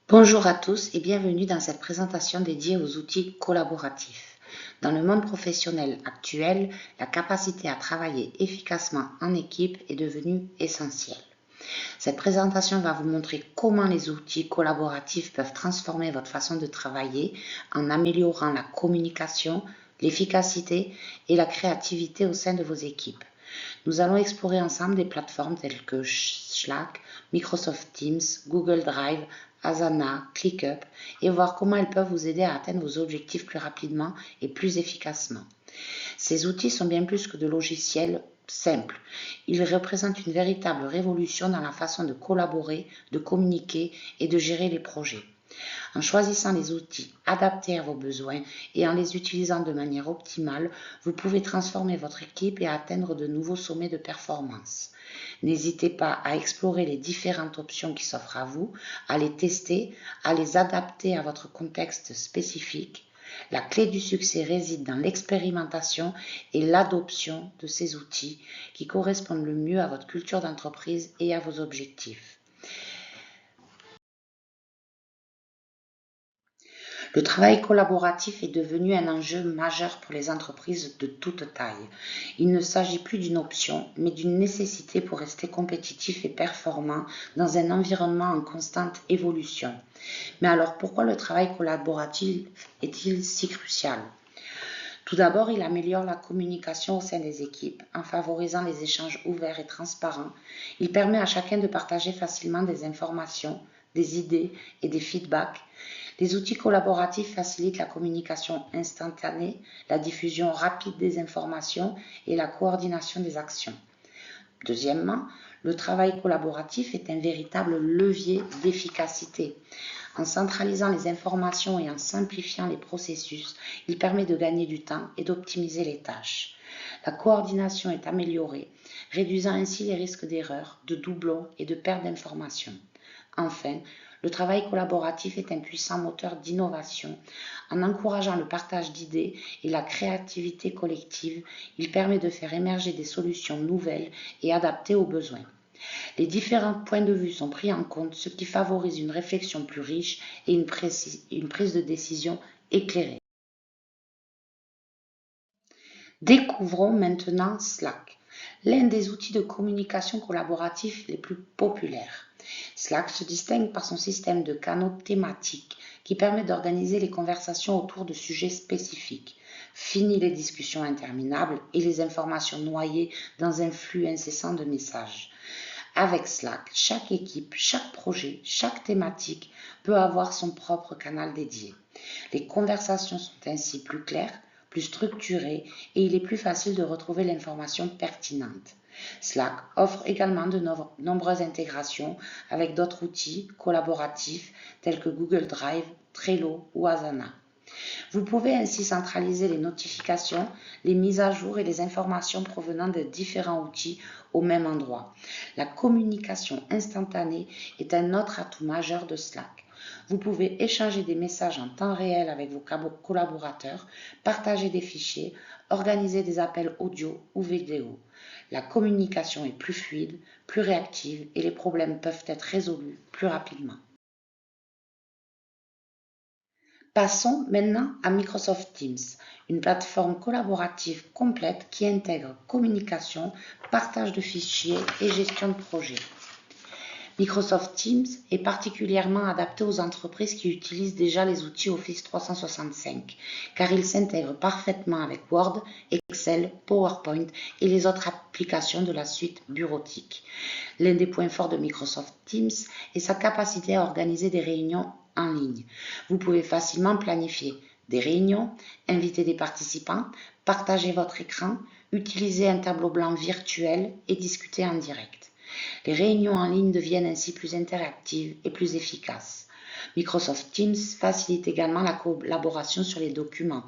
Bonjour à tous et bienvenue dans cette présentation dédiée aux outils collaboratifs. Dans le monde professionnel actuel, la capacité à travailler efficacement en équipe est devenue essentielle. Cette présentation va vous montrer comment les outils collaboratifs peuvent transformer votre façon de travailler en améliorant la communication, l'efficacité et la créativité au sein de vos équipes. Nous allons explorer ensemble des plateformes telles que Slack, Microsoft Teams, Google Drive, Asana, ClickUp et voir comment elles peuvent vous aider à atteindre vos objectifs plus rapidement et plus efficacement. Ces outils sont bien plus que de logiciels simples. Ils représentent une véritable révolution dans la façon de collaborer, de communiquer et de gérer les projets. En choisissant les outils adaptés à vos besoins et en les utilisant de manière optimale, vous pouvez transformer votre équipe et atteindre de nouveaux sommets de performance. N'hésitez pas à explorer les différentes options qui s'offrent à vous, à les tester, à les adapter à votre contexte spécifique. La clé du succès réside dans l'expérimentation et l'adoption de ces outils qui correspondent le mieux à votre culture d'entreprise et à vos objectifs. Le travail collaboratif est devenu un enjeu majeur pour les entreprises de toute taille. Il ne s'agit plus d'une option, mais d'une nécessité pour rester compétitif et performant dans un environnement en constante évolution. Mais alors pourquoi le travail collaboratif est-il si crucial ? Tout d'abord, il améliore la communication au sein des équipes en favorisant les échanges ouverts et transparents. Il permet à chacun de partager facilement des informations, des idées et des feedbacks. Les outils collaboratifs facilitent la communication instantanée, la diffusion rapide des informations et la coordination des actions. Deuxièmement, le travail collaboratif est un véritable levier d'efficacité. En centralisant les informations et en simplifiant les processus, il permet de gagner du temps et d'optimiser les tâches. La coordination est améliorée, réduisant ainsi les risques d'erreurs, de doublons et de perte d'informations. Enfin, le travail collaboratif est un puissant moteur d'innovation. En encourageant le partage d'idées et la créativité collective, il permet de faire émerger des solutions nouvelles et adaptées aux besoins. Les différents points de vue sont pris en compte, ce qui favorise une réflexion plus riche et une prise de décision éclairée. Découvrons maintenant Slack, l'un des outils de communication collaboratif les plus populaires. Slack se distingue par son système de canaux thématiques qui permet d'organiser les conversations autour de sujets spécifiques. Fini les discussions interminables et les informations noyées dans un flux incessant de messages. Avec Slack, chaque équipe, chaque projet, chaque thématique peut avoir son propre canal dédié. Les conversations sont ainsi plus claires, plus structurées et il est plus facile de retrouver l'information pertinente. Slack offre également de nombreuses intégrations avec d'autres outils collaboratifs tels que Google Drive, Trello ou Asana. Vous pouvez ainsi centraliser les notifications, les mises à jour et les informations provenant de différents outils au même endroit. La communication instantanée est un autre atout majeur de Slack. Vous pouvez échanger des messages en temps réel avec vos collaborateurs, partager des fichiers, organiser des appels audio ou vidéo. La communication est plus fluide, plus réactive et les problèmes peuvent être résolus plus rapidement. Passons maintenant à Microsoft Teams, une plateforme collaborative complète qui intègre communication, partage de fichiers et gestion de projet. Microsoft Teams est particulièrement adapté aux entreprises qui utilisent déjà les outils Office 365, car il s'intègre parfaitement avec Word, Excel, PowerPoint et les autres applications de la suite bureautique. L'un des points forts de Microsoft Teams est sa capacité à organiser des réunions en ligne. Vous pouvez facilement planifier des réunions, inviter des participants, partager votre écran, utiliser un tableau blanc virtuel et discuter en direct. Les réunions en ligne deviennent ainsi plus interactives et plus efficaces. Microsoft Teams facilite également la collaboration sur les documents.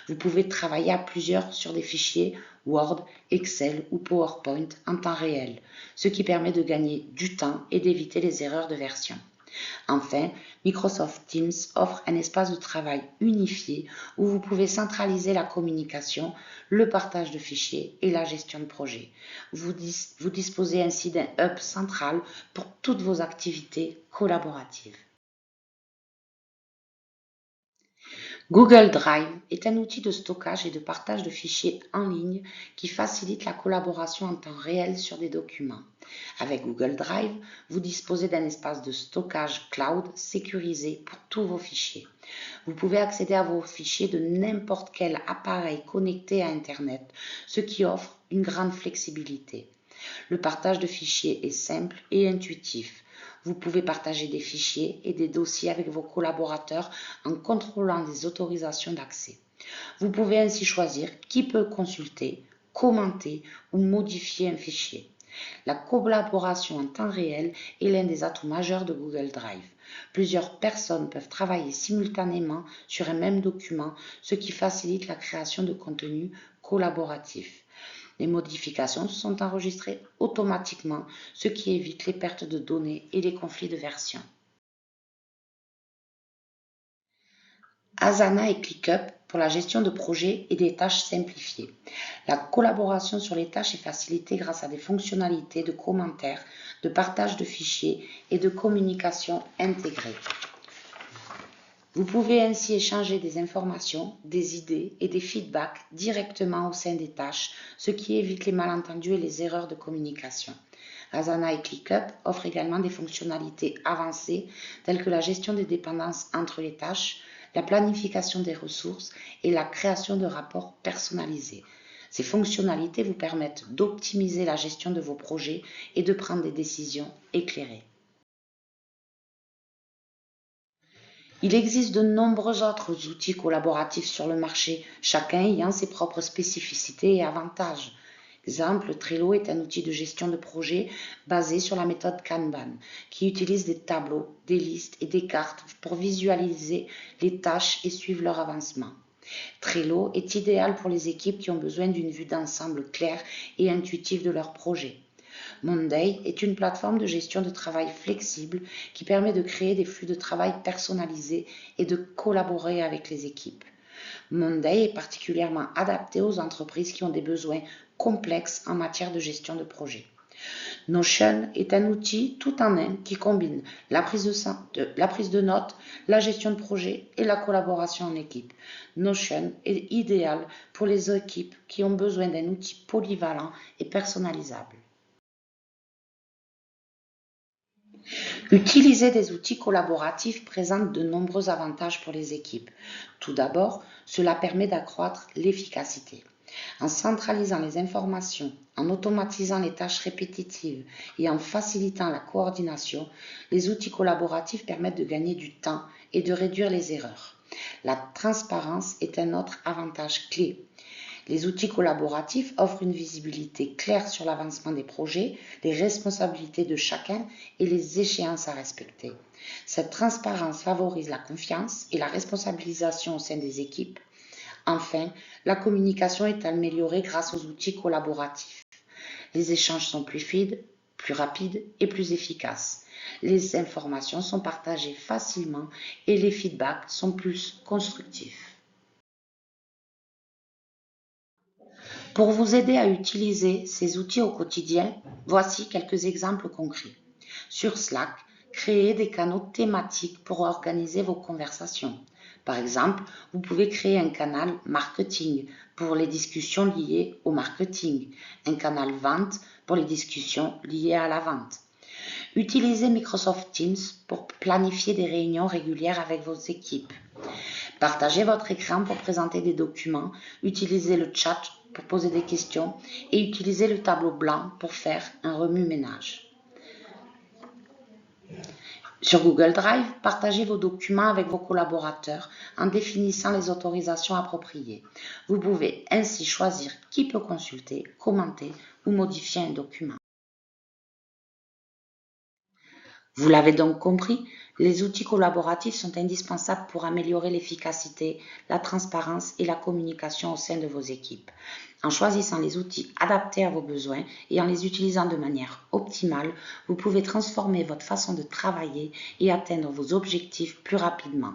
Vous pouvez travailler à plusieurs sur des fichiers Word, Excel ou PowerPoint en temps réel, ce qui permet de gagner du temps et d'éviter les erreurs de version. Enfin, Microsoft Teams offre un espace de travail unifié où vous pouvez centraliser la communication, le partage de fichiers et la gestion de projet. Vous disposez ainsi d'un hub central pour toutes vos activités collaboratives. Google Drive est un outil de stockage et de partage de fichiers en ligne qui facilite la collaboration en temps réel sur des documents. Avec Google Drive, vous disposez d'un espace de stockage cloud sécurisé pour tous vos fichiers. Vous pouvez accéder à vos fichiers de n'importe quel appareil connecté à Internet, ce qui offre une grande flexibilité. Le partage de fichiers est simple et intuitif. Vous pouvez partager des fichiers et des dossiers avec vos collaborateurs en contrôlant les autorisations d'accès. Vous pouvez ainsi choisir qui peut consulter, commenter ou modifier un fichier. La collaboration en temps réel est l'un des atouts majeurs de Google Drive. Plusieurs personnes peuvent travailler simultanément sur un même document, ce qui facilite la création de contenu collaboratif. Les modifications sont enregistrées automatiquement, ce qui évite les pertes de données et les conflits de version. Asana et ClickUp pour la gestion de projets et des tâches simplifiées. La collaboration sur les tâches est facilitée grâce à des fonctionnalités de commentaires, de partage de fichiers et de communication intégrée. Vous pouvez ainsi échanger des informations, des idées et des feedbacks directement au sein des tâches, ce qui évite les malentendus et les erreurs de communication. Asana et ClickUp offrent également des fonctionnalités avancées telles que la gestion des dépendances entre les tâches, la planification des ressources et la création de rapports personnalisés. Ces fonctionnalités vous permettent d'optimiser la gestion de vos projets et de prendre des décisions éclairées. Il existe de nombreux autres outils collaboratifs sur le marché, chacun ayant ses propres spécificités et avantages. Exemple, Trello est un outil de gestion de projet basé sur la méthode Kanban, qui utilise des tableaux, des listes et des cartes pour visualiser les tâches et suivre leur avancement. Trello est idéal pour les équipes qui ont besoin d'une vue d'ensemble claire et intuitive de leur projet. Monday est une plateforme de gestion de travail flexible qui permet de créer des flux de travail personnalisés et de collaborer avec les équipes. Monday est particulièrement adapté aux entreprises qui ont des besoins complexes en matière de gestion de projet. Notion est un outil tout en un qui combine la prise de notes, la gestion de projet et la collaboration en équipe. Notion est idéal pour les équipes qui ont besoin d'un outil polyvalent et personnalisable. Utiliser des outils collaboratifs présente de nombreux avantages pour les équipes. Tout d'abord, cela permet d'accroître l'efficacité. En centralisant les informations, en automatisant les tâches répétitives et en facilitant la coordination, les outils collaboratifs permettent de gagner du temps et de réduire les erreurs. La transparence est un autre avantage clé. Les outils collaboratifs offrent une visibilité claire sur l'avancement des projets, les responsabilités de chacun et les échéances à respecter. Cette transparence favorise la confiance et la responsabilisation au sein des équipes. Enfin, la communication est améliorée grâce aux outils collaboratifs. Les échanges sont plus fluides, plus rapides et plus efficaces. Les informations sont partagées facilement et les feedbacks sont plus constructifs. Pour vous aider à utiliser ces outils au quotidien, voici quelques exemples concrets. Sur Slack, créez des canaux thématiques pour organiser vos conversations. Par exemple, vous pouvez créer un canal marketing pour les discussions liées au marketing, un canal vente pour les discussions liées à la vente. Utilisez Microsoft Teams pour planifier des réunions régulières avec vos équipes. Partagez votre écran pour présenter des documents, utilisez le chat pour poser des questions et utilisez le tableau blanc pour faire un remue-ménage. Sur Google Drive, partagez vos documents avec vos collaborateurs en définissant les autorisations appropriées. Vous pouvez ainsi choisir qui peut consulter, commenter ou modifier un document. Vous l'avez donc compris, Les outils collaboratifs sont indispensables pour améliorer l'efficacité, la transparence et la communication au sein de vos équipes. En choisissant les outils adaptés à vos besoins et en les utilisant de manière optimale, vous pouvez transformer votre façon de travailler et atteindre vos objectifs plus rapidement.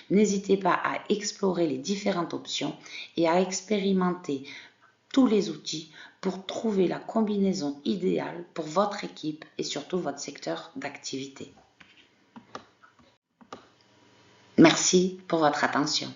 N'hésitez pas à explorer les différentes options et à expérimenter tous les outils pour trouver la combinaison idéale pour votre équipe et surtout votre secteur d'activité. Merci pour votre attention.